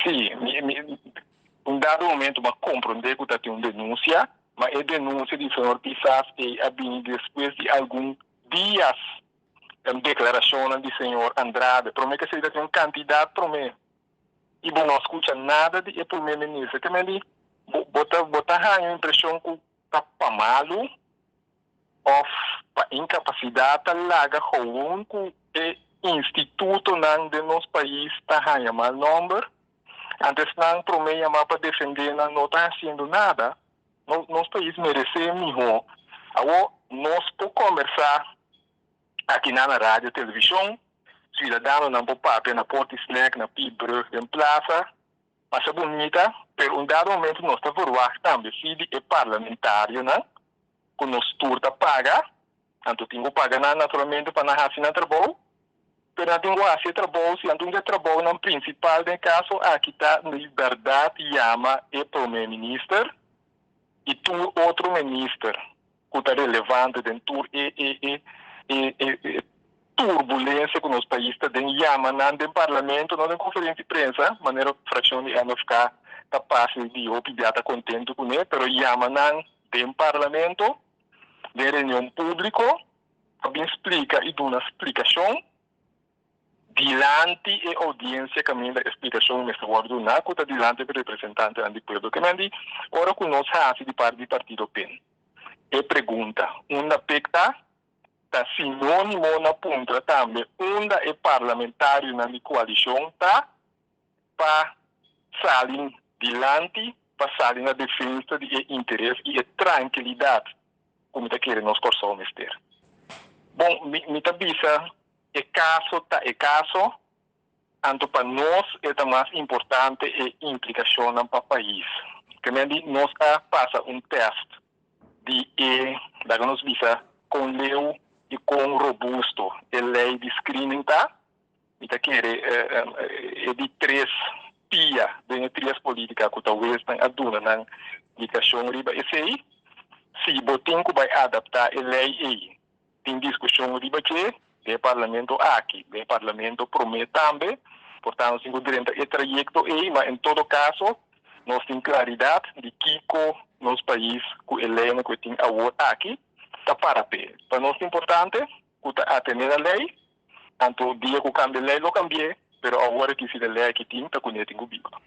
Sim, um dado momento, mas compreender que tem uma denúncia, mas a denúncia de senhor Pissas é bem depois de alguns dias, a declaração do senhor Andrade, promete que seria um candidato, promete. E não escuta nada de primeiro-ministro. Também de botar a impressão que está para malo, ou para incapacidade, larga com o instituto de nosso país está a mal número. Antes não promete para defender, não está fazendo nada. Nosso país merece melhor. Agora, nós podemos conversar aqui na rádio, televisão, cidadão não pode parar na porta snack, na pibre, em praça, mas é bonita, mas um dado momento nós estamos verwachting também, se é parlamentário, né? Que nós turta paga, então tem que pagar naturalmente para não fazer trabalho, mas não tem que fazer trabalho, se não tem que trabalho no principal do caso, aqui está liberdade, chama o primeiro-ministro, e tu outro ministro, que está relevante dentro turbulência que o nosso país está dentro, chama no parlamento, não em conferência de imprensa, maneira fração de ano ficar capaz de opinar, contente com ele, mas chama no parlamento, de reunião pública, para explicar e dar uma explicação, diante da audiência que me dá explicação nesse ordem, que está diante do representante do povo, que me diz, ora que nós fazemos de parte do partido PEN. E pergunta, uma pecta, está sinônimo na ponta também, onde é parlamentário na coalição, tá? Para sair diante, para sair na defesa de interesse e tranquilidade, como está querendo nós corações ter. Bom, me tabisa, é caso, tanto para nós é mais importante a implicação para o país. Que nós passa um teste da nos visa com leu e com robusto a lei de screening, tá? E tá querer é de três pia, de três políticas que talvez estão aduna na indicação riba. Esse aí, se botem que vai adaptar a lei aí, tem discussão riba que o parlamento aqui, o parlamento promete também, portanto, se durante o trajeto aí, mas em todo caso, nós temos claridade de que nosso país, com a lei que tem aqui, está para pé. Para nós é importante que atender a lei, tanto o dia que cambia a lei, não cambia, mas agora que se a lei que tem, está com o bico.